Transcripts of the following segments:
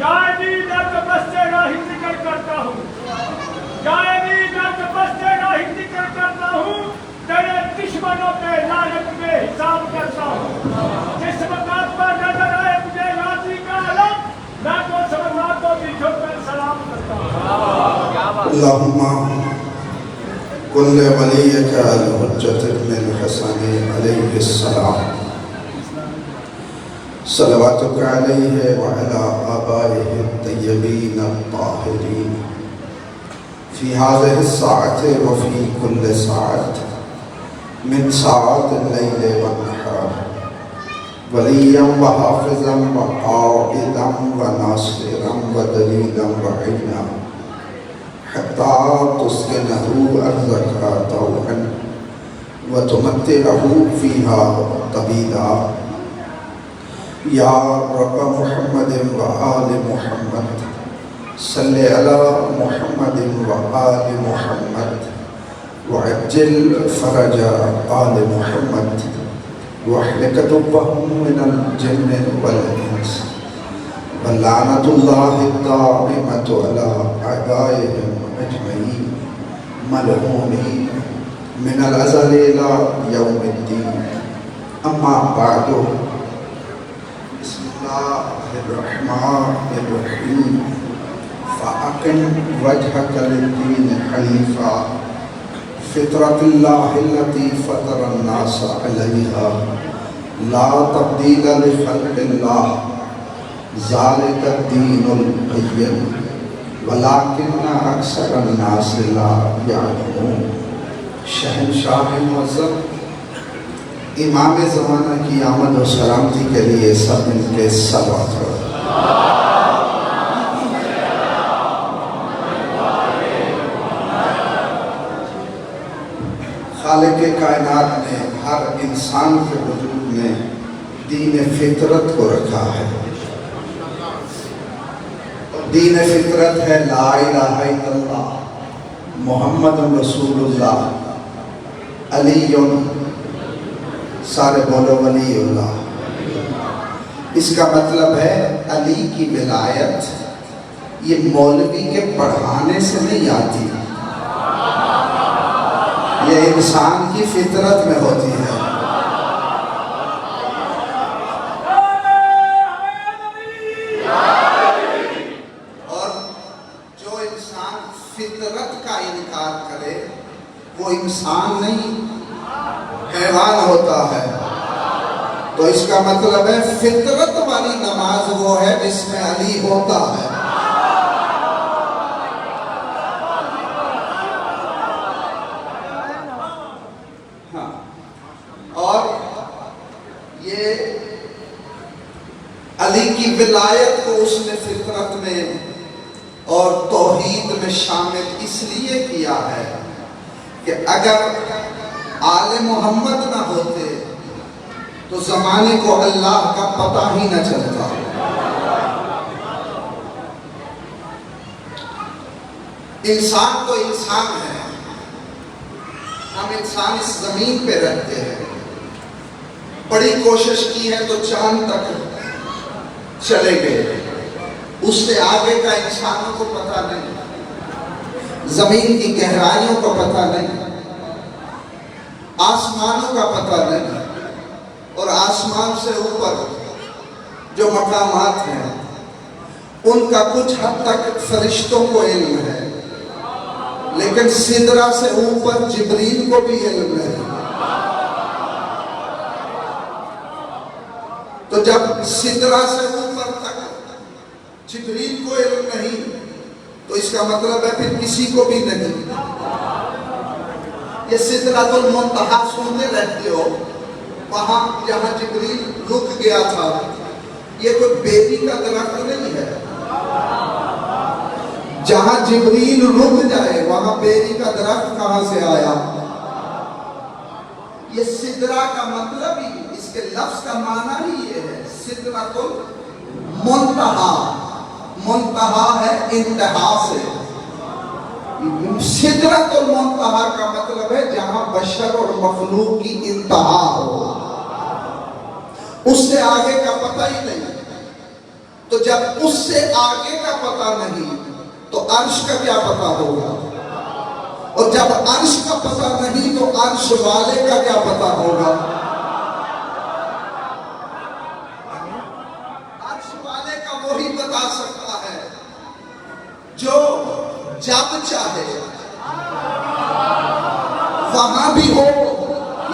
جائے در بس تیرا ہی ذکر کرتا ہوں، جائے در بس تیرا ہی ذکر کرتا ہوں، تیرے دشمنوں پہ لعنت میں حساب کرتا ہوں۔ جس مقام پر نظر آئے مجھے غازی کا علم، میں تو سلام کو بھی جھک کر سلام کرتا ہوں۔ اللہم کل ولیک الحجت ابن الحسن علیہ السلام صلواتک علیہ وعلی آبائہ الطیبین الطاہرین فی هذه الساعة وفی کل ساعة من ساعات اللیل والنہار ولیا وحافظا وقائدا وناصرا ودلیلا وعینا حتی تسکنہ ارضک طوعا وتمتعہ فیہا طویلا یا رب محمد وآل محمد صلی علی محمد وآل محمد وعجل فرج آل محمد واحلق دبهم من الجن والانس ولعنۃ اللہ الدائمۃ علی اعدائهم اجمعین ملعونین من الازل الی یوم الدین اما بعد بسم اللہ الرحمن الرحیم فأقم وجهك للدين حنيفا فطرة الله التي فطر الناس عليها لا تبديل لخلق الله ذلك الدين القيم ولكن أكثر الناس لا يعلمون۔ شہنشاہ معظم امام زمانہ کی آمد و سلامتی کے لیے سب مل کے صلوات کرو۔ خالق کائنات نے ہر انسان کے وجود میں دین فطرت کو رکھا ہے۔ دین فطرت ہے لا الہ الا اللہ محمد رسول اللہ علی، سارے بولو ولی اللہ۔ اس کا مطلب ہے علی کی ولایت یہ مولوی کے پڑھانے سے نہیں آتی، یہ انسان کی فطرت میں ہوتی ہے۔ اور جو انسان فطرت کا انکار کرے وہ انسان نہیں حیوان ہوتا ہے۔ تو اس کا مطلب ہے فطرت والی نماز وہ ہے جس میں علی ہوتا ہے۔ علی کی ولایت کو اس نے فطرت میں اور توحید میں شامل اس لیے کیا ہے کہ اگر آل محمد نہ ہوتے تو زمانے کو اللہ کا پتہ ہی نہ چلتا۔ انسان تو انسان ہے، ہم انسان اس زمین پہ رہتے ہیں، بڑی کوشش کی ہے تو چاند تک چلے گئے، اس سے آگے کا انسانوں کو پتہ نہیں، زمین کی گہرائیوں کا پتہ نہیں، آسمانوں کا پتہ نہیں، اور آسمان سے اوپر جو مقامات ہیں ان کا کچھ حد تک فرشتوں کو علم ہے، لیکن سدرہ سے اوپر جبریل کو بھی علم ہے۔ تو جب سدرہ سے اوپر تک جبریل کو علم نہیں تو اس کا مطلب ہے پھر کسی کو بھی نہیں۔ یہ سدرۃ المنتہا سنتے رہتے ہو، وہاں جہاں جبریل رک گیا تھا، یہ کوئی بیری کا درخت نہیں ہے۔ جہاں جبریل رک جائے وہاں بیری کا درخت کہاں سے آیا؟ یہ سدرہ کا مطلب ہی، اس کے لفظ کا معنی ہی یہ ہے، سدرۃ المنتہا، منتہا ہے انتہا سے۔ سدرۃ المنتہا کا مطلب ہے جہاں بشر اور مخلوق کی انتہا ہو، اس سے آگے کا پتہ ہی نہیں۔ تو جب اس سے آگے کا پتہ نہیں تو عرش کا کیا پتہ ہوگا؟ اور جب عرش کا پتہ نہیں تو عرش والے کا کیا پتہ ہوگا؟ عرش والے کا وہی بتا سکتا ہے جو جب چاہے وہاں بھی ہو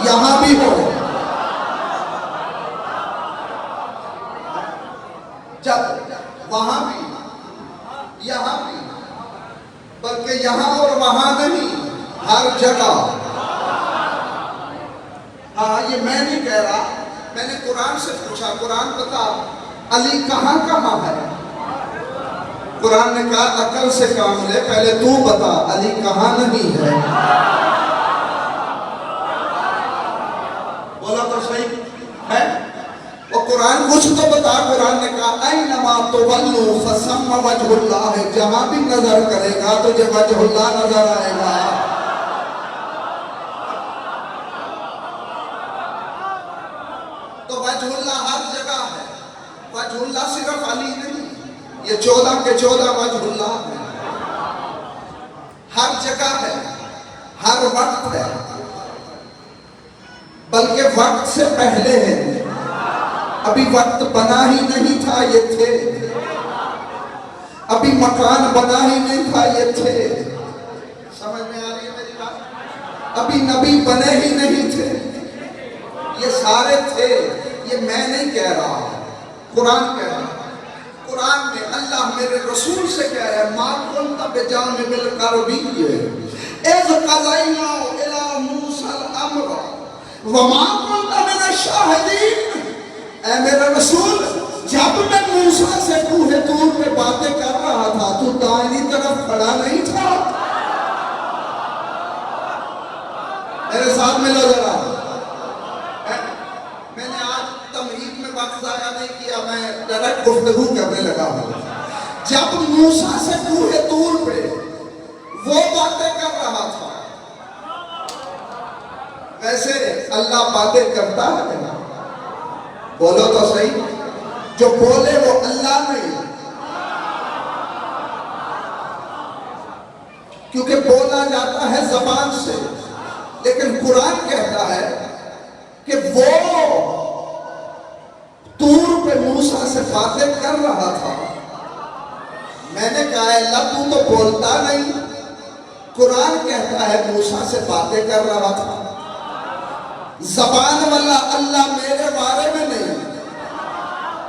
یہاں بھی ہو، جب وہاں بھی یہاں بھی، بلکہ یہاں اور وہاں نہیں، ہر جگہ۔ ہاں یہ میں نہیں کہہ رہا، میں نے قرآن سے پوچھا، قرآن بتا علی کہاں کہاں ہے؟ قرآن نے کہا عقل سے کام لے، پہلے تو بتا علی کہاں نہیں ہے؟ بولا تو صحیح ہے؟ وہ قرآن کچھ تو بتا۔ قرآن نے کہا اینما تولوا فثم وجہ اللہ، جہاں بھی نظر کرے گا تجھے وجہ اللہ نظر آئے گا۔ تو وجہ اللہ ہر جگہ ہے، وجہ اللہ صرف علی نہیں، یہ 14 کے 14 وجہ اللہ ہے، ہر جگہ ہے، ہر وقت ہے، بلکہ وقت سے پہلے ہے۔ ابھی وقت بنا ہی نہیں تھا یہ تھے، ابھی مکان بنا ہی نہیں تھا یہ تھے۔ سمجھ میں آ رہی ہے میری بات؟ ابھی نبی بنے ہی نہیں تھے، یہ سارے تھے۔ یہ میں نہیں کہہ رہا، قرآن کہہ رہا۔ قرآن میں اللہ میرے رسول سے کہہ رہا ہے مَا كُنْتَ بِجَانِبِ الْغَرْبِيِّ إِذْ قَضَيْنَا إِلَىٰ مُوسَى الْأَمْرَ وَمَا كُنْتَ مِنَ الشَّاهِدِينَ۔ اے میرے رسول، جب میں موسیٰ سے کوہ طور پہ باتیں کر رہا تھا تو دائنی طرف کھڑا نہیں تھا؟ میرے ساتھ ملو ذرا۔ میں نے آج تمہید میں وقت ضائع نہیں کیا، میں ڈائریکٹ گفتگو کرنے لگا ہوں۔ جب موسیٰ سے کوہ طور پہ وہ باتیں کر رہا تھا، ویسے اللہ باتیں کرتا ہے نا؟ بولو تو صحیح، جو بولے وہ اللہ نہیں، کیونکہ بولا جاتا ہے زبان سے، لیکن قرآن کہتا ہے کہ وہ طور پہ موسیٰ سے باتیں کر رہا تھا۔ میں نے کہا اللہ تو تو بولتا نہیں، قرآن کہتا ہے موسیٰ سے باتیں کر رہا تھا۔ زبان والا اللہ میرے بارے میں نہیں،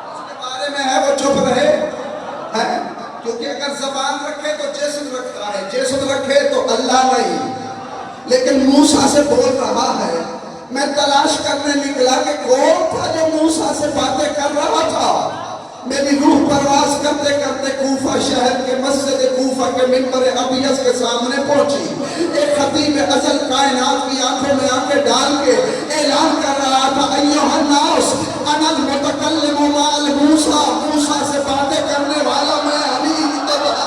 اس کے بارے میں ہے وہ چپ رہے، کیونکہ اگر زبان رکھے تو جسم رکھتا ہے، جسم رکھے تو اللہ نہیں۔ لیکن موسیٰ سے بول رہا ہے۔ میں تلاش کرنے نکلا کہ کون تھا جو موسیٰ سے باتیں کر رہا تھا۔ میری روح پرواز کرتے کرتے کوفہ شہر کے مسجد کوفہ کے منبر ابیض کے سامنے پہنچی۔ ایک خطیب ازل کائنات کی آنکھوں میں آنکھیں ڈال کے اعلان کر رہا تھا ایھا الناس انا المتکلم مع موسیٰ، موسیٰ سے باتیں کرنے والا میں علی مصطفیٰ۔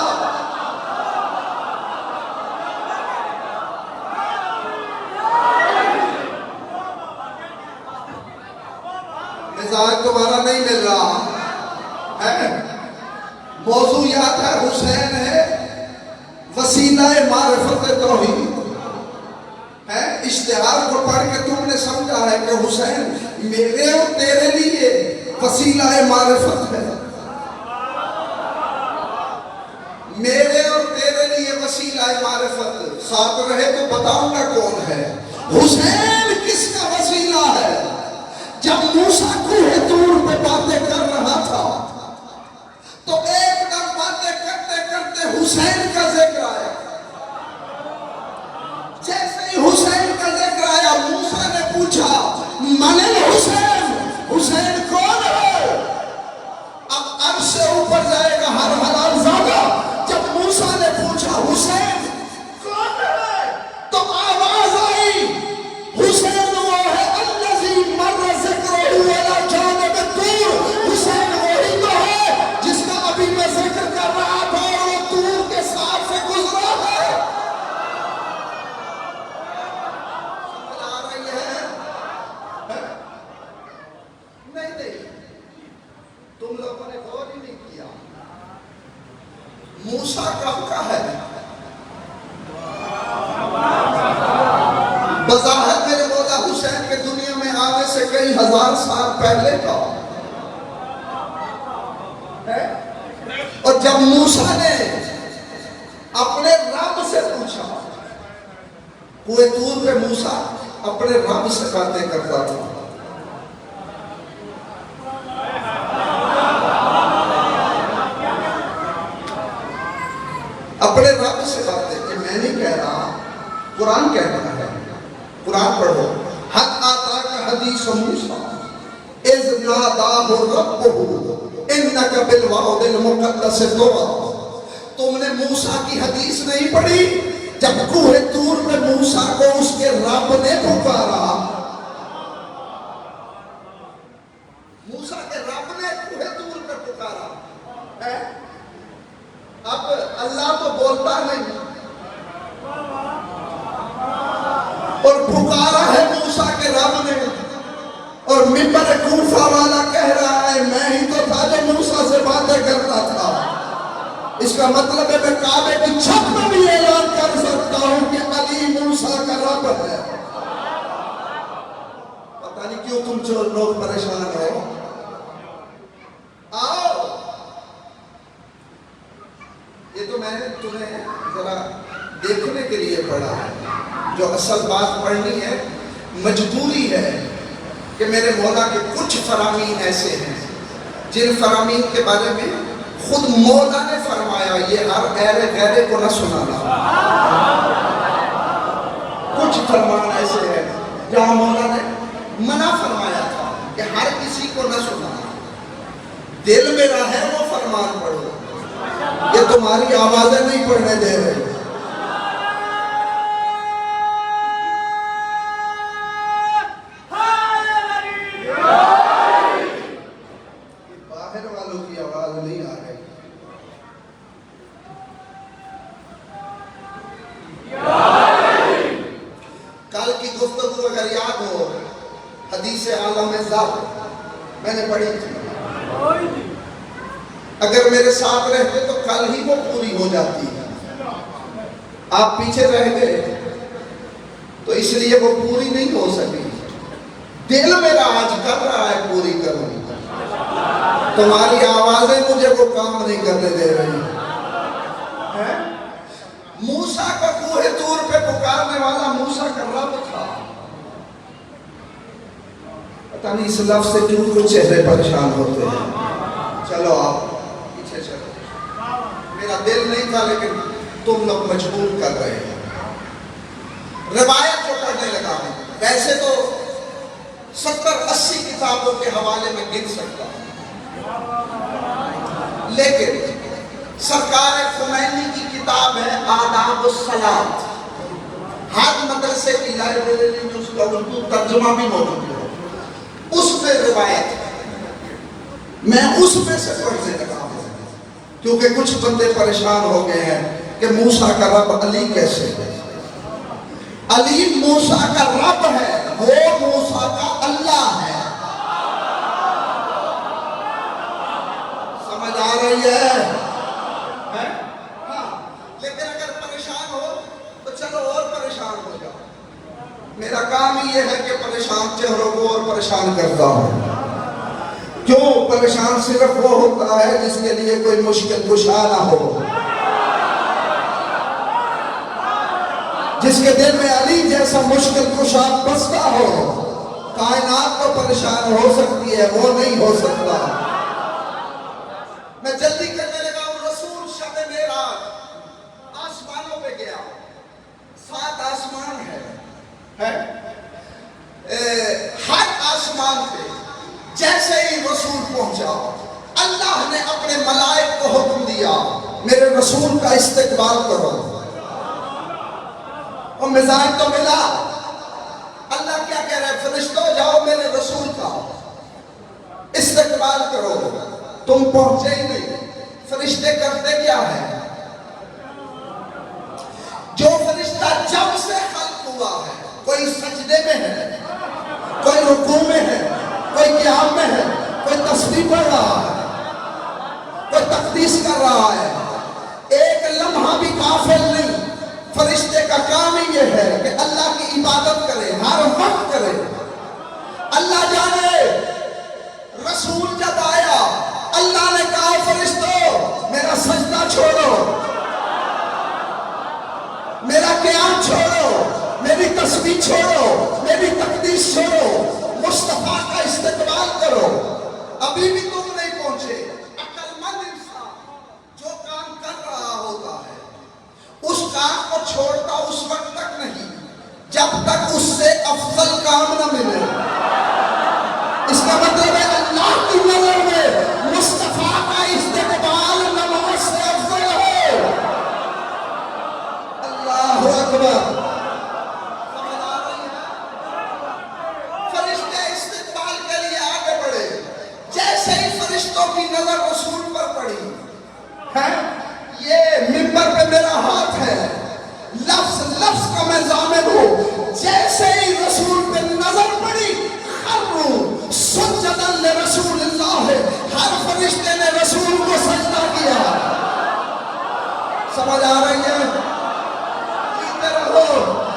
مزاج تمہارا نہیں مل رہا ہے؟ موضوع یاد ہے، حسین ہے وسیلہ معرفت توحید ہے۔ اشتہار کو پڑھ کے تم نے سمجھا ہے کہ حسین میرے اور تیرے لیے وسیلہ معرفت ہے، میرے اور تیرے لیے وسیلہ معرفت۔ ساتھ رہے تو بتاؤں گا کون ہے۔ حسین کس کا وسیلہ ہے؟ جب موسیٰ کوہ طور پہ باتیں کر رہا تھا تو ایک دم باتیں کرتے کرتے حسین کا ذکر آیا۔ جیسے ہی حسین کا ذکر آیا موسیٰ نے پوچھا من الحسین، حسین کون ہے؟ اب عرش سے اوپر جائے گا ہر حلال زادہ۔ جب موسیٰ نے پوچھا حسین کون ہے تو آواز آئی حسین وہ ہے الذی مر ذکرہ علی جانب طور۔ حسین وہی تو ہے جس کا ابھی میں ذکر کر رہا تھا اور وہ طور کے ساتھ سے گزرا ہے۔ سمجھ آ رہی ہے؟ نہیں تم لوگوں نے غور ہی نہیں کیا۔ موسیٰ کب کا ہے؟ بظاہر میرے مولا حسین کے دنیا میں آنے سے کئی ہزار سال پہلے کا ہے۔ اور جب موسیٰ نے اپنے رب سے پوچھا، کوہ طور پہ موسیٰ اپنے رب سے باتیں کرتا تھا، اپنے رب سے باتیں کہ میں نہیں کہہ رہا، قرآن کہہ رہا ہے۔ قرآن پڑھو، حَتْ آتَاكَ حَدِيثُ مُوسَىٰ اِذْ نَادَاهُ رَبُّهُ إِنَّكَ بِالْوَادِ الْمُقَدَّسِ طُوًى۔ تم نے موسیٰ کی حدیث نہیں پڑھی جب کوہ طور میں موسیٰ کو اس کے رب نے پکارا، موسیٰ کے رب نے کوہ طور پہ پکارا۔ اب اللہ تو بولتا نہیں اور پکارا ہے موسیٰ کے رب نے، اور منبر کوفہ والا کہہ رہا ہے میں ہی تو تھا جو موسیٰ سے باتیں کرتا تھا۔ اس کا مطلب ہے میں کعبے کی چھت میں بھی اعلان کر سکتا ہوں کہ علی موسیٰ کا رب ہے۔ پتہ نہیں کیوں تم جو لوگ پریشان ہو۔ آؤ، یہ تو میں نے تمہیں ذرا دیکھنے کے لیے پڑھا ہے، جو اصل بات پڑھنی ہے مجبوری ہے کہ میرے مولا کے کچھ فرامین ایسے ہیں جن فرامین کے بارے میں خود مولا نے فرمایا یہ ہر غیرے کو نہ سنانا۔ کچھ فرمان ایسے ہیں جہاں مولا نے منع فرمایا تھا کہ ہر کسی کو نہ سنانا۔ دل میرا ہے وہ فرمان پڑھو، یہ تمہاری آوازیں نہیں پڑھنے دے رہے۔ باہر والوں کی آواز نہیں آ رہی۔ کل کی گفتگو اگر یاد ہو، حدیث عالم ذات میں نے پڑھی تھی، اگر میرے ساتھ رہتے تو کل ہی وہ پوری ہو جاتی ہے۔ آپ پیچھے رہ گئے تو اس لیے وہ پوری نہیں ہو سکی۔ دل میرا آج کر رہا ہے پوری کروں، تمہاری آوازیں مجھے وہ کام نہیں کرنے دے رہی۔ موسیٰ کا کوہ طور پہ پکارنے والا موسیٰ کا رب تھا۔ پتہ نہیں اس لفظ سے کیوں کچھ چہرے پریشان ہوتے ہیں۔ چلو آپ پیچھے چلو، میرا دل نہیں تھا لیکن تم لوگ مجبور کر رہے ہیں۔ روایت جو پڑھنے لگا ہوں، ویسے تو 70-80 کتابوں کے حوالے میں گن سکتا ہوں، لیکن سرکار خمینی کی کتاب ہے آداب الصلاۃ، ہر مدرسے کی لائبریری میں اس کا اردو ترجمہ بھی موجود ہے، اس میں روایت ہے، میں اس میں سے پڑھنے لگا ہوں کیونکہ کچھ بندے پریشان ہو گئے ہیں کہ موسیٰ کا رب علی کیسے ہے۔ علی موسیٰ کا رب ہے، وہ موسیٰ کا اللہ ہے۔ سمجھ آ رہی ہے؟ ہاں، لیکن اگر پریشان ہو تو چلو اور پریشان ہو جاؤ۔ میرا کام یہ ہے کہ پریشان چہروں کو اور پریشان کرتا ہوں۔ کیوں؟ پریشان صرف وہ ہوتا ہے جس کے لیے کوئی مشکل کشا نہ ہو، جس کے دل میں علی جیسا مشکل کشا بستا ہو۔ کائنات تو پریشان ہو سکتی ہے، وہ نہیں ہو سکتا۔ میں جلدی کرنے لگا ہوں۔ رسول شب معراج آسمانوں پہ گیا، 7 آسمان ہے، ہر آسمان پہ جیسے ہی رسول پہنچا اللہ نے اپنے ملائک کو حکم دیا میرے رسول کا استقبال کرو۔ اور مزاج تو ملا، اللہ کیا کہہ رہے ہیں؟ فرشتوں جاؤ میرے رسول کا استقبال کرو۔ تم پہنچے ہی نہیں، فرشتے کرتے کیا ہے؟ جو فرشتہ جب سے خلق ہوا ہے، کوئی سجدے میں ہے، کوئی رکوع میں ہے، کوئی قیام میں ہے، کوئی تسبیح پڑھ رہا ہے، کوئی تقدیس کر رہا ہے، بھی غافل نہیں. فرشتے کا کام ہی یہ ہے کہ اللہ کی عبادت کرے، ہر وقت کرے. اللہ جانے رسول جب آیا اللہ نے کہا فرشتوں میرا سجدہ چھوڑو، میرا قیام چھوڑو، میری تسبیح چھوڑو، میری تقدیس چھوڑو، مصطفیٰ کا استقبال کرو. ابھی بھی تم نہیں پہنچے. عقل مند انسان جو کام کر رہا ہوتا ہے اس کام کو چھوڑتا اس وقت تک نہیں جب تک اس سے افضل کام نہ ملے. اس کا مطلب ہے اللہ کی نظر میں مصطفیٰ کا استقبال نماز سے افضل ہے. اللہ اکبر. فرشتے استقبال کے لیے آگے بڑھے. جیسے ہی فرشتوں کی نظر رسول پر پڑی ہے، یہ منبر پہ میرا ہاتھ ہے، لفظ لفظ کا میں ضامن ہوں. جیسے ہی رسول پہ نظر پڑی خروا سجدا لرسول اللہ، ہر فرشتے نے رسول کو سجدہ کیا. سمجھ آ رہی ہے؟ جیتے رہو.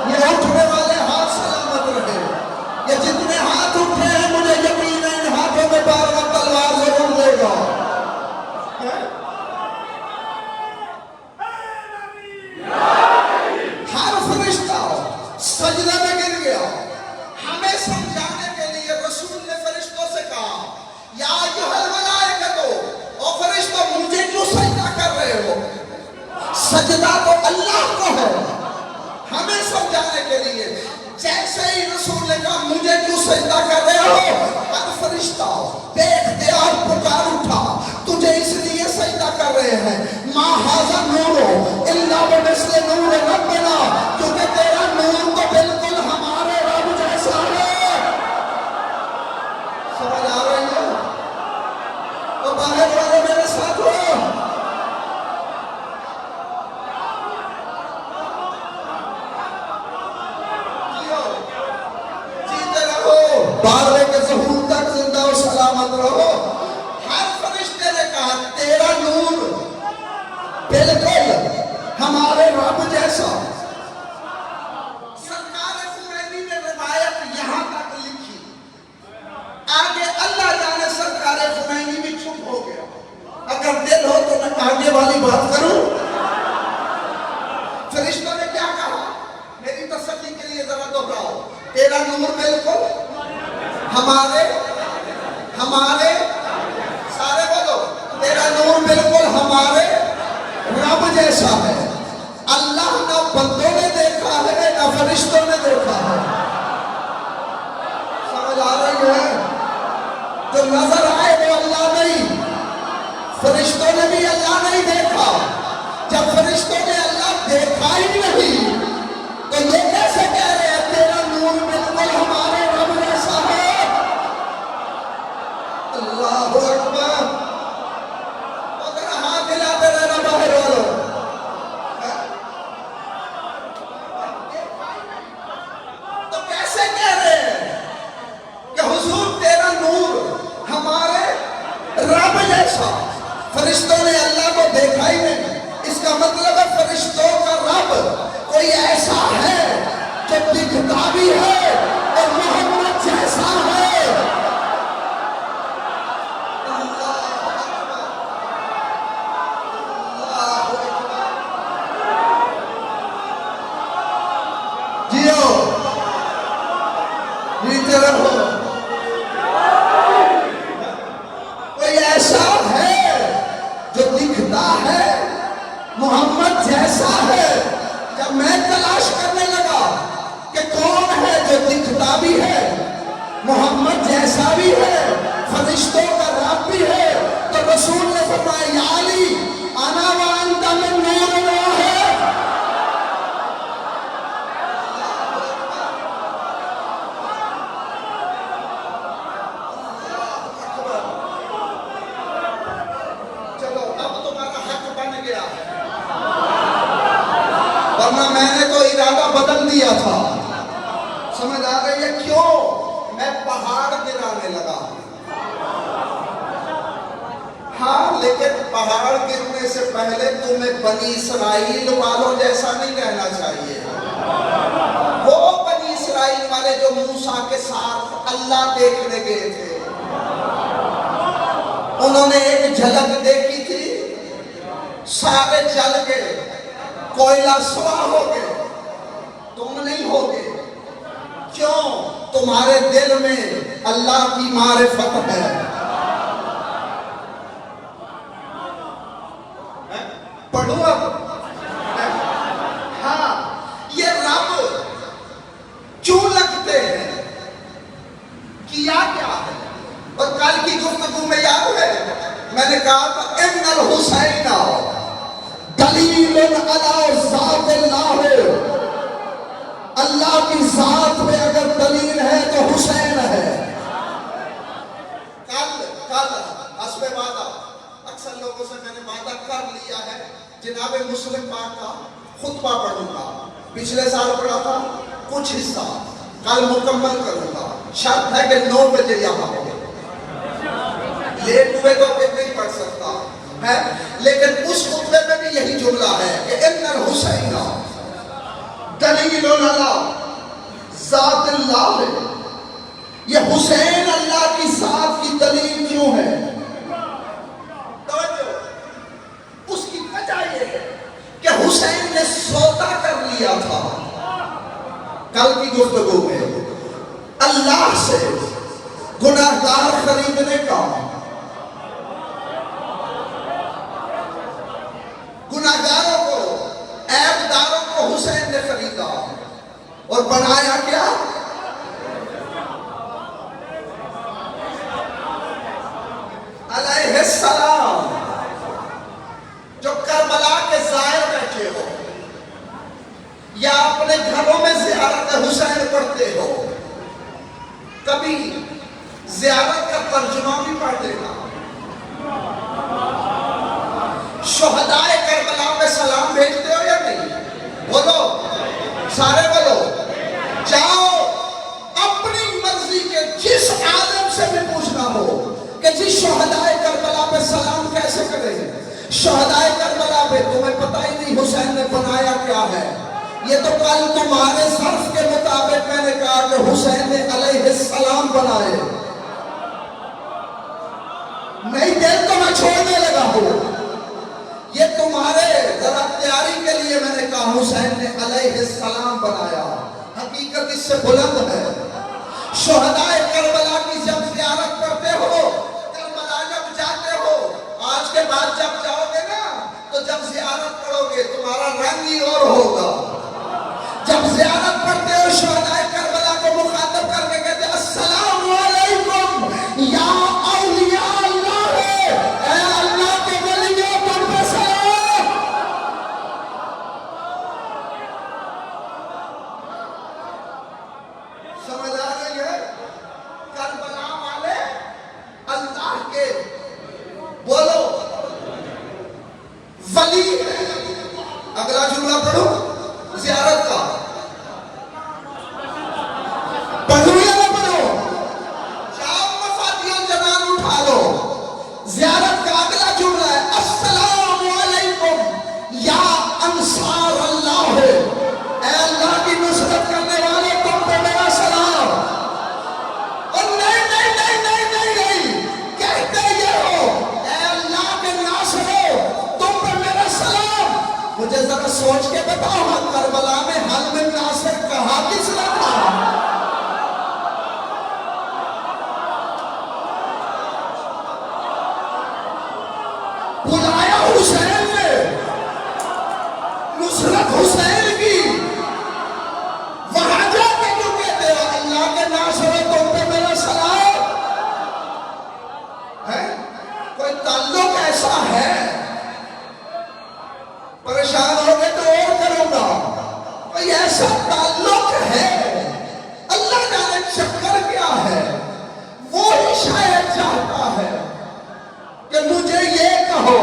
یہ اٹھنے والے ہاتھ سلامت رہے. یہ جتنے ہاتھ اٹھے ہیں مجھے یقین ہے ان ہاتھوں میں بارگاہ تلوار ضرور دے گا. ہر فرشتہ سجدہ میں گر گیا. ہمیں سمجھانے کے لیے رسول نے فرشتوں سے کہا یا ایھا الملائکۃ، او فرشتوں مجھے کیوں سجدہ کر رہے ہو؟ سجدہ تو اللہ کو ہے. ہمیں سمجھانے کے لیے جیسے ہی رسول نے کہا مجھے کیوں سجدہ کر رہے ہو، ہر فرشتہ بے اختیار پکار اٹھا تجھے اس لیے سجدہ کر رہے ہیں ما ھذا نور الا بمثل نور ربنا، کیونکہ تیرا نور تو بالکل ہمارے رب جیسا ہے. سمجھ آ رہی ہے؟ تو باہر والے میرے ساتھ ہو. بارے کے ظہور تک زندہ و سلامت رہو. ہر فرشتے نے کہا تیرا نور بالکل ہمارے رب جیسا. سرکار خمینی نے روایت یہاں تک لکھی، آگے اللہ جانے سرکار خمینی بھی چپ ہو گیا. اگر دل ہو تو میں آگے والی بات کروں. فرشتوں نے کیا کہا؟ میری تسلی کے لیے ذرا دہراؤ. تیرا نور بالکل ہمارے سارے بولو تیرا نور بالکل ہمارے رب جیسا ہے. اللہ نہ بندوں نے دیکھا ہے نہ فرشتوں نے دیکھا ہے. سمجھ آ رہی ہے؟ جو نظر آئے وہ اللہ نہیں، فرشتوں نے بھی اللہ نہیں دیکھا. جب فرشتوں نے اللہ دیکھا ہی نہیں تو یہ کیسے کہہ رہے ہیں تیرا نور بالکل ہمارے رب جیسا ہے؟ اللہ اکبر. اگر ہاتھ ہلاتے رہنا باہر والوں. تو کیسے کہہ رہے ہیں کہ حضور تیرا نور ہمارے رب جیسا؟ فرشتوں نے اللہ کو دیکھا ہی نہیں. اس کا مطلب ہے فرشتوں کا رب کوئی ایسا ہے جو دکھتا بھی ہے اور محمد جیسا ہے. کوئی ایسا ہے جو دکھتا ہے محمد جیسا ہے. جب میں تلاش کرنے لگا کہ کون ہے جو دکھتا بھی ہے محمد جیسا بھی ہے فرشتوں کا رب بھی ہے، تو رسول نے فرمایا یا علی انا وانت من نور اللہ ہے. ورنہ میں نے تو ارادہ بدل دیا تھا. سمجھ آ رہی ہے کیوں؟ میں پہاڑ گرانے لگا. ہاں لیکن پہاڑ گرنے سے پہلے تمہیں بنی اسرائیل والوں جیسا نہیں کہنا چاہیے. وہ بنی اسرائیل والے جو موسیٰ کے ساتھ اللہ دیکھنے گئے تھے, انہوں نے ایک جھلک دیکھی تھی, سارے جل گئے, کوئلہ سوا ہو گئے, تم نہیں ہوگے. کیوں؟ تمہارے دل میں اللہ کی معرفت ہے. پڑھو اب. ہاں, یہ رب کیوں لگتے ہیں, کیا کیا ہے. اور کل کی گفتگو میں یاد ہے میں نے کہا تھا ان الحسین دلیل علی ذات اللہ. اللہ کی ذات میں اگر دلیل ہے تو حسین ہے. کل حسب وعدہ اکثر لوگوں سے میں نے وعدہ کر لیا ہے, جناب مسلم پاک کا خطبہ پڑھوں گا. پچھلے سال پڑھا تھا کچھ حصہ, کل مکمل کروں گا. شرط ہے کہ 9 بجے یہاں ہو. لیٹ ہوئے تو پھر نہیں پڑھ سکتا ہے, لیکن اس خطبے میں بھی یہی جملہ ہے کہ ان الحسین دلیل علی ذات اللہ. یہ حسین اللہ کی ذات کی دلیل کیوں ہے؟ توجہ, اس کی وجہ یہ ہے کہ حسین نے سودا کر لیا تھا کل کی گفتگو میں اللہ سے گناہگار خریدنے کا. گناہگاروں کو, عیبداروں کو حسین نے خریدا اور بنایا کیا؟ علیہ السلام. جو کربلا کے زائر بیٹھے ہو یا اپنے گھروں میں زیارت حسین پڑھتے ہو, کبھی زیارت کا ترجمہ بھی پڑھ دینا. شہدائے کربلا میں سلام بھیجتے ہو یا نہیں؟ بولو, سارے بولو. جاؤ اپنی مرضی کے جس عالم سے بھی پوچھنا ہو کہ جی شہدائے کربلا پہ سلام کیسے کریں. شہدائے کربلا پہ تمہیں پتہ ہی نہیں حسین نے بنایا کیا ہے. یہ تو کل تمہارے ظرف کے مطابق میں نے کہا کہ حسین نے علیہ السلام بنائے. نہیں دل تو میں چھوڑنے لگا ہوں. یہ تمہارے ذرا تیاری کے لیے میں نے کہا حسین نے علیہ السلام بنایا. حقیقت اس سے بلند ہے. شہدائے کربلا کی جب زیارت کرتے ہو, کربلا جب جاتے ہو, آج کے بعد جب جاؤ گے نا تو جب زیارت پڑھو گے تمہارا رنگ ہی اور ہوگا. جب زیارت پڑھتے ہو شہدائے کربلا کو مخاطب کر کے کہتے السلام علیکم یا اولیاء اللہ, اے اللہ کے ولیوں تم پہ سلام. سمجھ آ رہی ہے؟ کربلا والے اللہ کے بولو ولی ہے. اگلا جملہ پڑھو زیارت کا. پڑھو یا نہ پڑھو؟ جاؤ مفاتیح الجنان اٹھا لو. زیارت کا اگلا جملہ ہے السلام علیکم یا انصار اللہ, اے اللہ کی نصرت کرنے والے تم پہ میرا سلام. اور نہیں نہیں نہیں نہیں نہیں نہیں, کہتے یہ ہو اے اللہ کے ناصرو تم پہ میرا سلام. مجھے ذرا سوچ کے بتاؤ, ہم کربلا میں حل میں ناصر کہا کس نے تھا؟ بلایا حسین نے, نصرت حسین کی. وہاں جا کے کیوں کہتے ہو اللہ کے ناصر تم پہ میرا سلام ہے؟ کوئی تعلق ایسا ہے؟ پریشان ہو گئے تو اور کروں گا. کوئی ایسا تعلق ہے, اللہ جانے چکر کیا ہے. وہی شاید چاہتا ہے کہ مجھے یہ کہو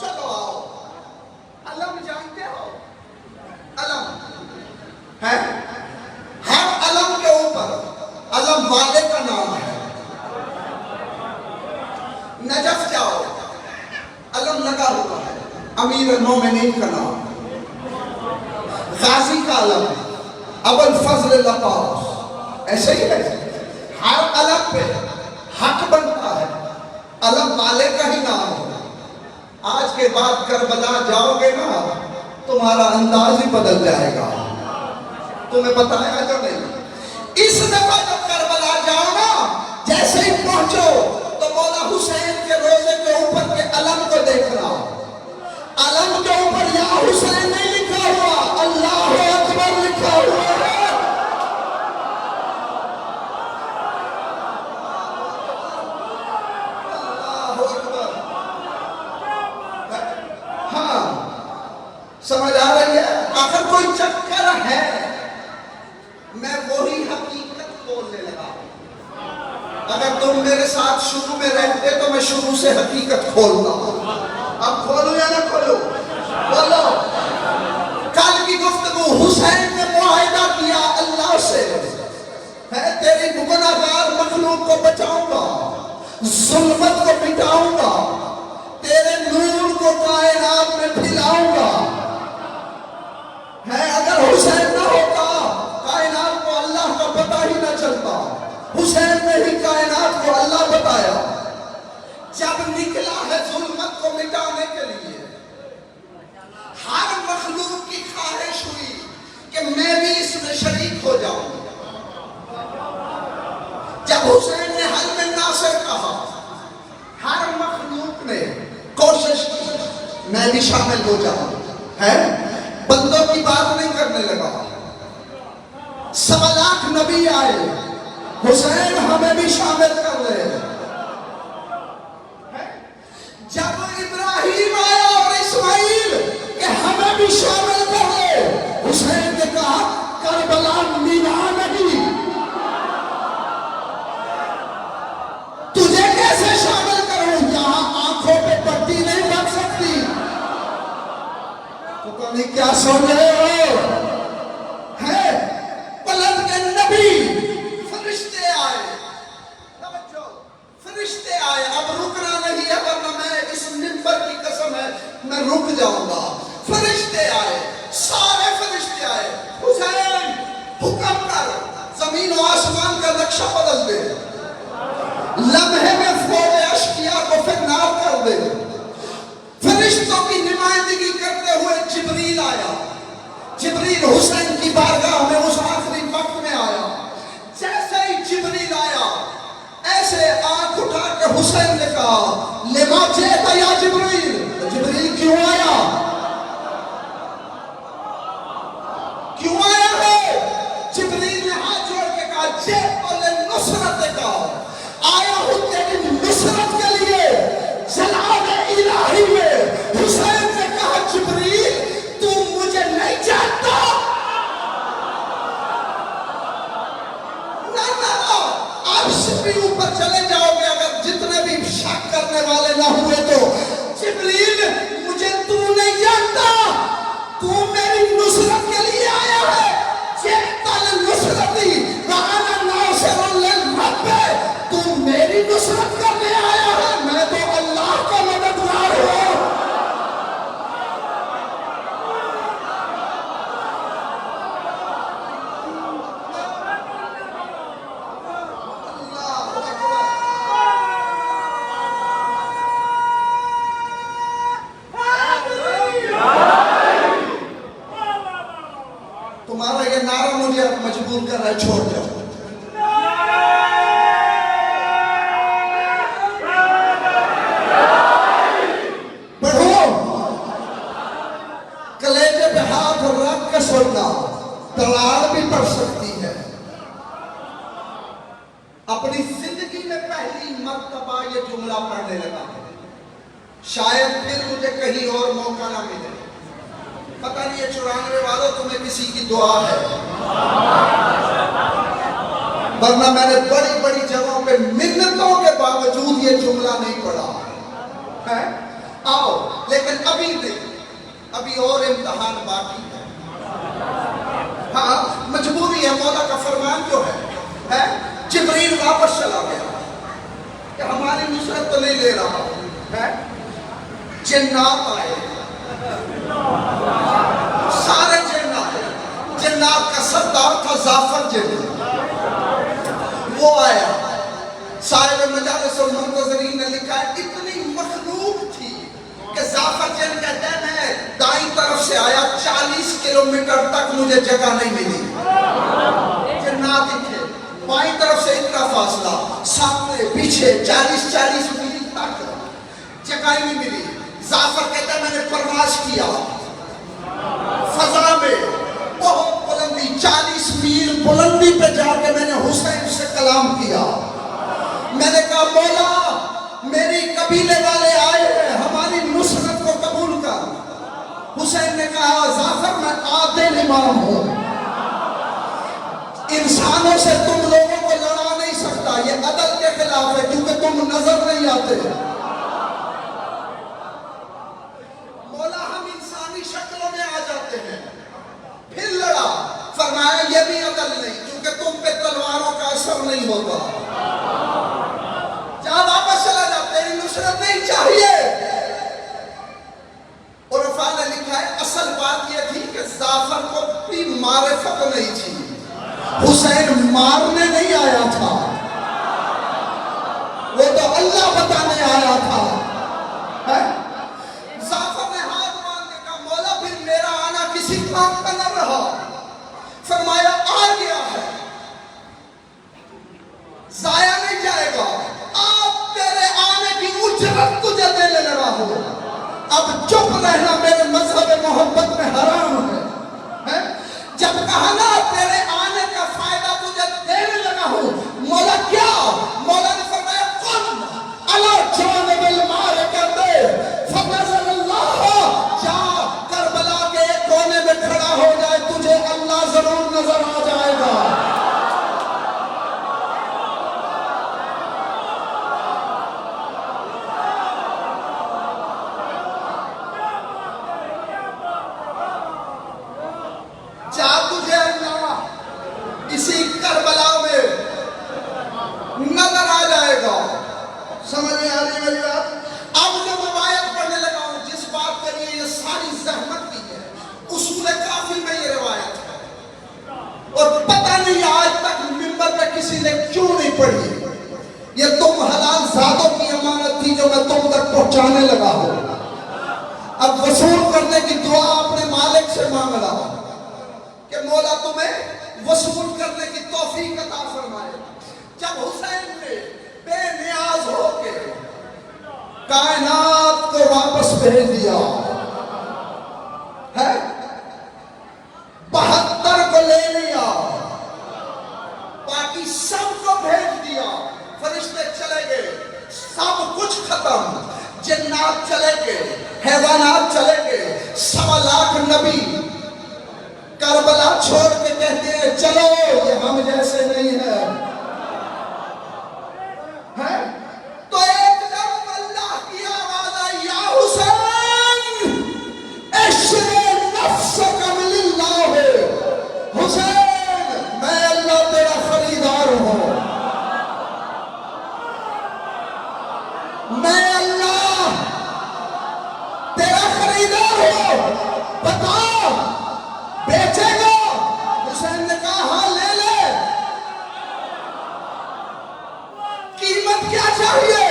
چلو آؤ. علم جانتے ہو؟ علم ہے, ہر علم کے اوپر علم والے کا امیر المومنین کا نام، غازی کا علم، ابو الفضل العباس، ایسے ہی ہے۔ ہر علم پہ حق بنتا ہے، علم والے کا ہی نام ہو۔ آج کے بعد کربلا جاؤ گے نا، تمہارا انداز ہی بدل جائے گا۔ تمہیں بتایا جو نہیں، اس دفعہ جب کربلا جاؤ نا، جیسے ہی پہنچو تو مولا حسین کے روزے کے اوپر کے علم کو دیکھنا، علم کے اوپر یا حسین نہیں لکھا ہوا، اللہ اکبر لکھا ہوا ہے۔ اللہ اکبر۔ ہاں سمجھ آ رہی ہے؟ اگر کوئی چکر ہے، میں وہی حقیقت بولنے لگا۔ اگر تم میرے ساتھ شروع میں رہتے تو میں شروع سے حقیقت کھولتا۔ اب کھولو یا نہ کھولو؟ بولو۔ کل کی گفتگو، حسین نے معاہدہ کیا اللہ سے، میں تیری گناہگار مخلوق کو بچاؤں گا، ظلمت کو مٹاؤں گا، تیرے نور کو کائنات میں پھیلاؤں گا۔ اگر حسین نہ ہوتا، کائنات کو اللہ کا پتہ ہی نہ چلتا۔ حسین نے ہی کائنات کو اللہ بتایا۔ جب نکلا ہے ظلمت کو مٹانے کے لیے، ہر مخلوق کی خواہش ہوئی کہ میں بھی اس میں شریک ہو جاؤں۔ جب حسین نے حلم ناصر کہا، ہر مخلوق نے کوشش کی میں بھی شامل ہو جاؤں۔ بندوں کی بات نہیں کرنے لگا۔ 1.25 لاکھ نبی آئے، حسین ہمیں بھی شامل کر لے۔ جب ابراہیم آیا اور اسماعیل کہ ہمیں بھی شامل کر لے، حسین نے کہا کربلا مینا نہیں، تجھے کیسے شامل کروں؟ یہاں آنکھوں پہ پٹی نہیں بن سکتی۔ پتہ نہیں کیا سن رہے ہو؟ پلٹ کے نبی، فرشتے آئے، فرشتے آئے۔ اب رکنا نہیں ہے، ورنہ میں اس منبر کی قسم ہے میں رک جاؤں گا۔ فرشتے آئے، سارے فرشتے آئے۔ حسین حکم کر، زمین و آسمان کا نقشہ بدل دے، لمحے میں فوج اشقیاء کو فرنار کر دے۔ فرشتوں کی نمائندگی کرتے ہوئے جبریل آیا۔ جبریل حسین کی بارگاہ میں اس آخری وقت میں آیا۔ جیسے ہی جبریل آیا، ایسے آنکھ اٹھا کے حسین نے کہا لما جئت یا جبریل؟ جبریل کیوں آیا؟ کیوں آیا ہے؟ جبریل نے ہاتھ جوڑ کے کہا جئت لنصرت کا، آیا ہوں تیری نصرت کے لیے، جلال الہی میں۔ حسین نے کہا جبریل تم مجھے نہیں جانتا؟ بھی اوپر چلے جاؤ گے اگر جتنے بھی شک کرنے والے نہ ہوئے تو۔ جبریل مجھے تو نہیں جانتا، تو میری نصرت کے لیے آیا ہے۔ جئت لنصرتی وانا ناصر للرب، تو میری نصرت کرنے آیا ہے، میں تو اللہ کا مددگار ہوں۔ تمہارا یہ نعرہ مجھے اب مجبور کر رہا ہے، چھوڑ جاؤ۔ پڑھو، کلیجے پہ ہاتھ رکھ کے سننا، تلوار بھی پڑھ سکتی ہے۔ اپنی زندگی میں پہلی مرتبہ یہ جملہ پڑھنے لگا، شاید پھر مجھے کہیں اور موقع نہ ملے۔ پتہ نہیں یہ 94 والوں تمہیں کسی کی دعا ہے، ورنہ میں نے بڑی بڑی جگہوں پہ منتوں کے باوجود یہ جملہ نہیں پڑھا ہے۔ آؤ، لیکن ابھی نہیں، ابھی اور امتحان باقی ہے۔ ہاں مجبوری ہے، مولا کا فرمان جو ہے۔ جبریل واپس چلا گیا کہ ہماری نصرت تو نہیں لے رہا ہے۔ جنات آئے، سارے جنات کا سردار تھا زعفر جن، وہ آیا. صاحب مجالس المنتظرین نے لکھا ہے اتنی مخلوق تھی کہ زعفر جن کہتے ہیں میں دائیں طرف سے آیا 40 کلومیٹر تک مجھے جگہ نہیں ملی. جنات تھے بائیں طرف سے اتنا فاصلہ، سامنے پیچھے 40 میل تک جگہ ہی نہیں ملی. زعفر کہتا ہے میں نے پرواز کیا فضا میں، بہت بلندی 40 میل بلندی پہ جا کے میں نے حسین سے کلام کیا. میں نے کہا مولا میری قبیلے والے آئے ہیں، ہماری نصرت کو قبول کر. حسین نے کہا زعفر میں عادل امام ہوں، انسانوں سے تم لوگوں کو لڑا نہیں سکتا، یہ عدل کے خلاف ہے کیونکہ تم نظر نہیں آتے. مولا ہم انسانی شکلوں میں آ جاتے ہیں. پھر لڑا، فرمایا یہ بھی عدل نہیں کیونکہ تم پہ تلواروں کا اثر نہیں ہوتا. جہاں واپس چلا جا، تیری نصرت نہیں چاہیے. عرفاء نے لکھا ہے اصل بات یہ تھی کہ زعفر کو بھی معرفت نہیں تھی، حسین مارنے نہیں آیا تھا، وہ تو اللہ بتانے آیا تھا. زعفر نے ہاتھ باندھ کے کہا مولا پھر میرا آنا کسی کام کا نہ رہا. فرمایا آ گیا ہے، ضائع نہیں جائے گا، آپ تیرے آنے کی اجرت تجھے دینے لگا ہو. اب چپ رہنا میرے مذہب محبت میں حرام ہے. جب کہا نا تیرے آنے کا فائدہ تجھے دینے لگا ہوں، مولا کیا؟ مولا نے فرمایا قم علی جانب المعرکہ فنزل اللہ، جا کربلا کے ایک کونے میں کھڑا ہو جائے، تجھے اللہ ضرور نظر آ جائے گا. اسی کربلا میں نظر آ جائے گا. سمجھ میں آ رہی میری بات؟ اب جو روایت پڑھنے لگا ہوں جس بات کے لیے یہ ساری زحمت کی ہے، اصول کافی میں یہ روایت ہے اور پتہ نہیں آج تک منبر پہ کسی نے کیوں نہیں پڑھی. یہ تم حلال ذاتوں کی امانت تھی جو میں تم تک پہنچانے لگا ہوں. اب وصول کرنے کی دعا اپنے مالک سے مانگ رہا ہوں کہ مولا تمہیں وصول کرنے کی توفیق عطا فرمائے. جب حسین نے بے نیاز ہو کے کائنات کو واپس بھیج دیا ہے، 72 کو لے لیا، باقی سب کو بھیج دیا، فرشتے چلے گئے، سب کچھ ختم، جنات چلے گئے، حیوانات چلے گئے، 1.25 لاکھ نبی کربلا چھوڑ کے کہتے ہیں چلو یہ ہم جیسے نہیں ہیں. تو ایک دم اللہ کی آواز آئی یا حسین اشر نفسک من اللہ، حسین میں اللہ تیرا خریدار ہوں، میں اللہ تیرا خریدار ہوں، بتا بیچے گا؟ حسین نے کہا ہاں لے لے. قیمت کیا چاہیے؟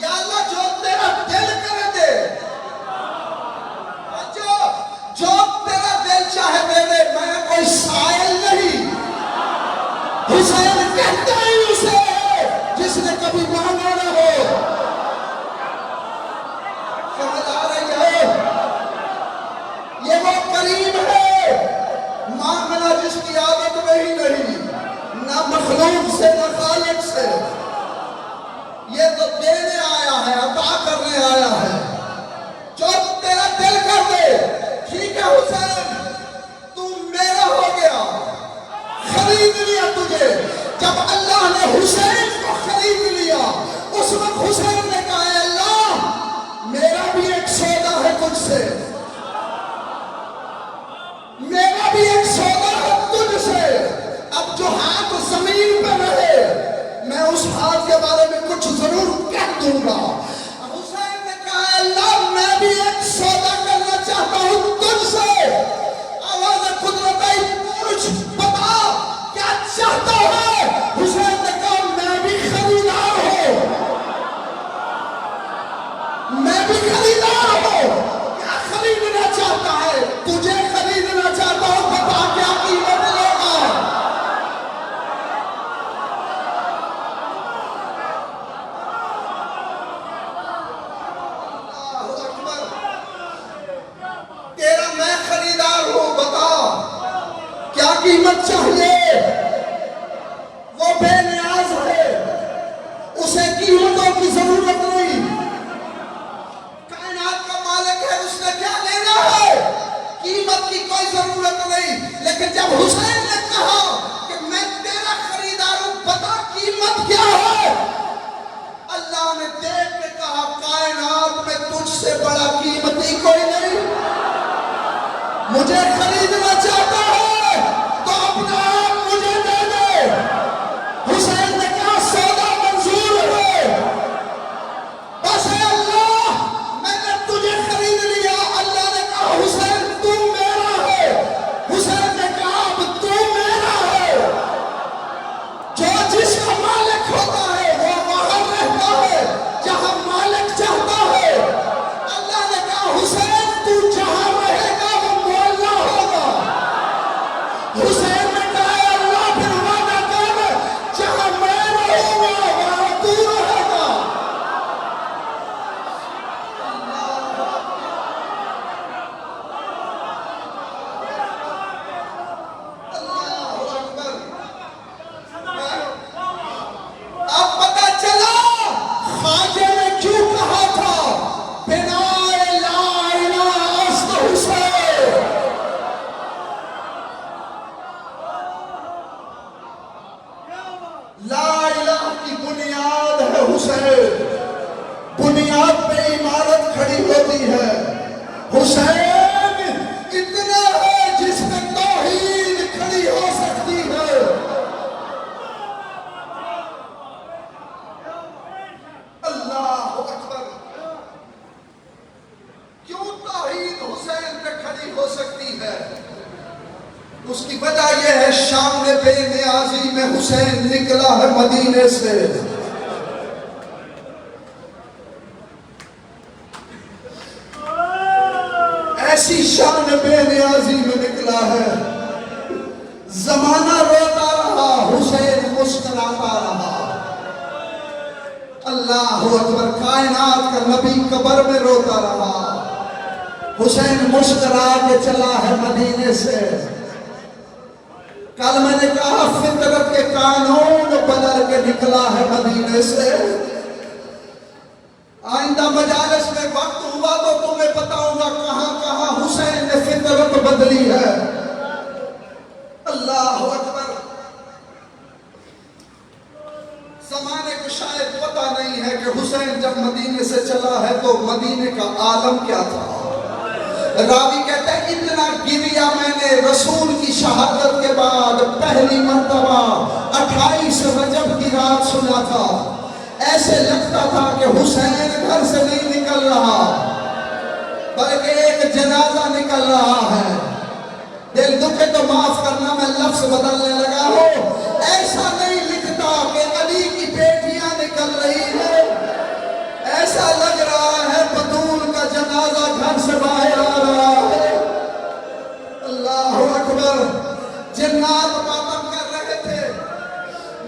یا اللہ جو تیرا دل کرے دے، جو تیرا دل چاہے دے دے، میں کوئی سائل نہیں. حسین کہتا ہی اسے جس نے کبھی مانگا نہ ہو. سمجھ آ رہی ہے؟ یہ وہ کریم ہے مانگنا جس کی عادت میں ہی نہیں، نہ مخلوق سے نہ خالق سے. یہ تو دینے آیا ہے، عطا کرنے آیا ہے. جو تیرا دل کر دے. ٹھیک ہے حسین تو میرا ہو گیا، خرید لیا تجھے. جب اللہ نے حسین کو خرید لیا اس وقت حسین نے کہا اے اللہ میرا بھی ایک سودا ہے تجھ سے، میرا بھی ایک سودا ہے تجھ سے. اب جو ہاتھ زمین پہ رہے میں اس ہاتھ کے بارے میں کچھ ضرور کہہ دوں گا. حسین نے کہا اللہ میں بھی ایک قیمت چاہیے، وہ بے نیاز ہے، اسے قیمتوں کی ضرورت نہیں، کائنات کا مالک ہے، اس نے کیا لینا ہے، قیمت کی کوئی ضرورت نہیں۔ لیکن جب حسین نے کہا کہ میں تیرا خریدار ہوں، بتا قیمت کیا ہے، اللہ نے دیکھ کے کہا کائنات میں تجھ سے بڑا قیمتی کوئی نہیں، مجھے خریدنا چاہتا ہے تو اپنا آپ مجھے دے دے۔ حسین نے کہا سودا منظور ہے، بس اے اللہ میں نے تجھے خرید لیا۔ اللہ نے کہا حسین تو میرا ہے، حسین نے کہا اب تو میرا ہے۔ جو جس کا مالک ہوتا ہے وہ وہاں رہتا ہے جہاں مالک چاہتا ہے۔ اللہ نے کہا حسین تو جہاں رہے گا وہ مولا ہوگا۔ حسین نے کہا اے اللہ پھر وعدہ کر جہاں میں رہوں گا وہاں تو رہے گا۔ اللہ اکبر۔ اب پتہ چلا خواجہ نے کیوں کہا تھا بنا لا الہ است حسین۔ لا الہ کی بنیاد ہے حسین، بنیاد پہ عمارت کھڑی ہوتی ہے۔ حسین اتنا ہے جس میں توحید کھڑی ہو سکتی ہے۔ اللہ اکبر۔ کیوں توحید حسین پہ کھڑی ہو سکتی ہے؟ اس کی وجہ یہ ہے شام بے نیازی میں حسین نکلا ہے مدینے سے۔ ایسی شان بے نیازی میں نکلا ہے، زمانہ روتا رہا، حسین مسکراتا رہا۔ اللہ اکبر۔ کائنات کا نبی قبر میں روتا رہا، حسین مسکرا کے چلا ہے مدینے سے۔ کل میں نے کہا فطرت کے قانون بدل کے نکلا ہے مدینے سے۔ آئندہ مجالس میں وقت ہوا تو تمہیں بتاؤں گا کہاں کہاں حسین نے فطرت بدلی ہے۔ اللہ اکبر۔ زمانے کو شاید پتہ نہیں ہے کہ حسین جب مدینے سے چلا ہے تو مدینے کا عالم کیا تھا۔ راوی کہتا ہے اتنا گریا میں نے رسول کی شہادت کے بعد پہلی مرتبہ 28 رجب کی رات سنا تھا۔ ایسے لگتا تھا کہ حسین گھر سے نہیں نکل رہا بلکہ ایک جنازہ نکل رہا ہے۔ دل دکھے تو معاف کرنا میں لفظ بدلنے لگا ہوں۔ ایسا نہیں لکھتا کہ علی کی بیٹیاں نکل رہی ہیں، ایسا لگ رہا ہے بطول کا جنازہ گھر سے باہر آ رہا ہے۔ اللہ اکبر۔ جنات ماتم کر رہے تھے،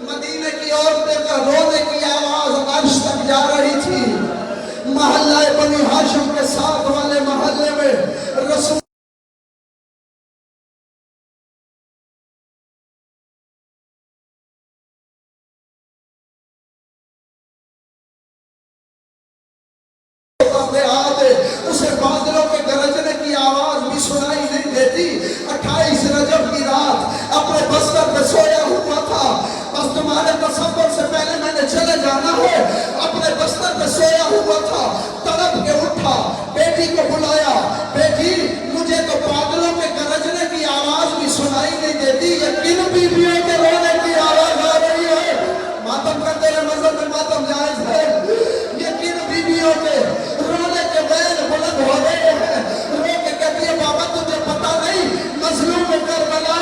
مدینے کی عورتیں کا رونے کی آواز عرش تک جا رہی تھی۔ محلہ بنی ہاشم کے ساتھ والے محلے میں رسول اسے بادلوں کے گرجنے کی آواز بھی سنائی نہیں دیتی۔ 28 رجب کی رات اپنے بستر پہ سویا ہوا تھا، بس تمہارے تصور سے پہلے میں نے چلے جانا ہے۔ اپنے بستر پہ سویا ہوا تھا، تڑپ کے اٹھا، بیٹی کو بلایا، بیٹی مجھے تو بادلوں کے گرجنے کی آواز بھی سنائی نہیں دیتی، یہ کن بیویوں کے رونے کی آواز آ رہی ہے؟ ماتم کا تیرے مذہب میں ماتم جائز ہے؟ یہ کن بیویوں کے رونے کے ویل بلند ہو رہے ہیں؟ رو کے کہتی ہے بابا تجھے پتا نہیں مظلوم کربلا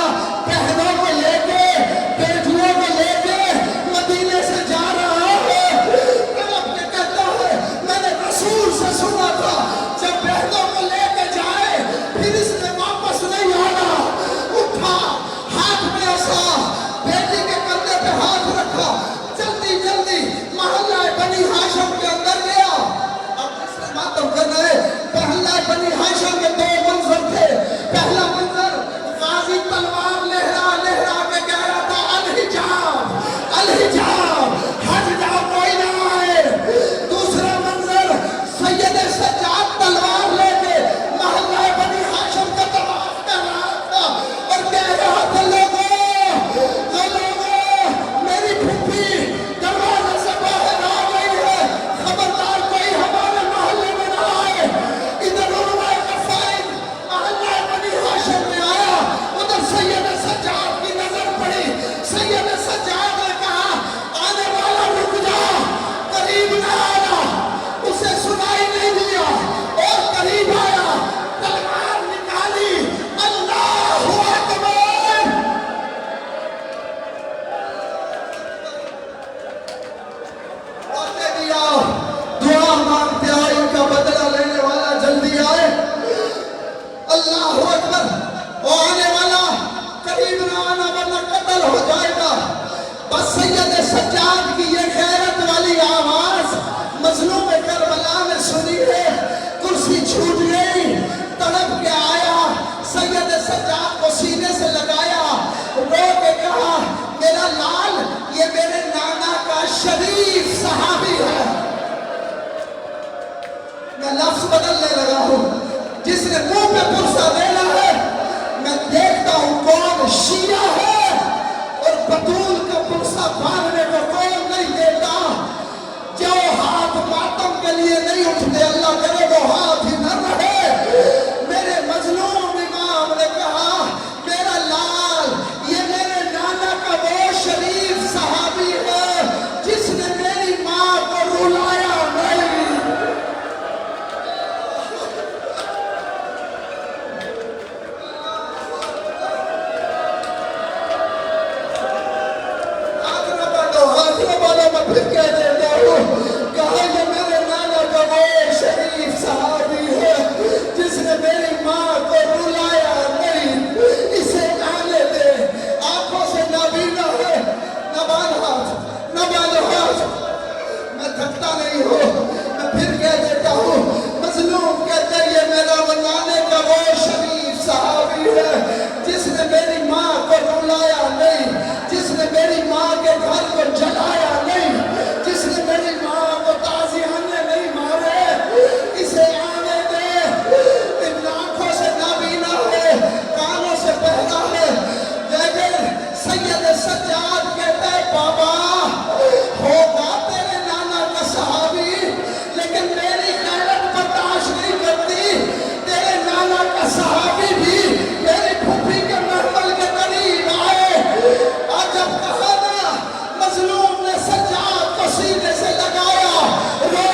بہنوں کو لے کے بیٹیوں کو لے کے مدینے سے جا رہا ہے۔ تڑپ کے کہتا ہے میں نے رسول سے سنا تھا جب بہنوں کو لے کے جائے پھر اس نے واپس نہیں آنا۔ اٹھا، ہاتھ میں عصا، بیٹی مانگتے ہو ان کا بدلہ لینے والا جلدی آئے. اللہ اکبر. وہ آنے والا قریب نہ آنا ورنہ قتل ہو جائے گا. بس سید سجاد کی یہ غیرت والی آواز مظلوم کربلا نے سنی ہے. کرسی چھوٹ گئی. تڑپ کے آیا, سید سجاد کو سینے سے لگایا, رو کے کہا میرا لال یہ میرے نانا کا شریف صحابی ہے. میں لفظ بدلنے لگا ہوں. جس نے منہ پہ پرسہ دینا ہے میں دیکھتا ہوں کون شیعہ ہے, اور بطول کا پرسہ بھاگنے کو کون نہیں دیتا. جو ہاتھ ماتم کے لیے نہیں اٹھتے اللہ کرے وہ ہاتھ ہی نہ رہے. میرے مظلوم امام نے کہا میرا لال یہ میرے نانا کا وہ شریف صحابی ہے جس نے میری ماں کو رلایا نہیں. میں پھر کہہ دیتا ہوں, کہا یہ میرے نانا کا وہ شریف صحابی ہے جس نے میری ماں کو رلایا نہیں. اسے آنے دے. آنکھوں سے نابینا ہے, نہ بال ہاتھ نہ بال ہاتھ. میں تھکتا نہیں ہوں. میں پھر کہہ دیتا ہوں, مظلوم کہتے یہ میرا نانے کا وہ شریف صحابی ہے جس نے میری ماں کو رلایا نہیں, جس نے میری ماں کے گھر کو جلایا نہیں, جس نے میری ماں کو تازیانے نہیں مارے. اسے آنے دے. ان آنکھوں سے نابینا ہے, کانوں سے بہرا ہے, لیکن سید سجاد کہتے بابا ہوگا تیرے نانا کا صحابی لیکن میری غیرت برداشت نہیں کرتی. تیرے نانا کا صحابی بھی میری پھوپھی کے محفل کے قریب آئے. اور جب کہا نا مظلوم نے سجاد کو سینے سے لگایا, رو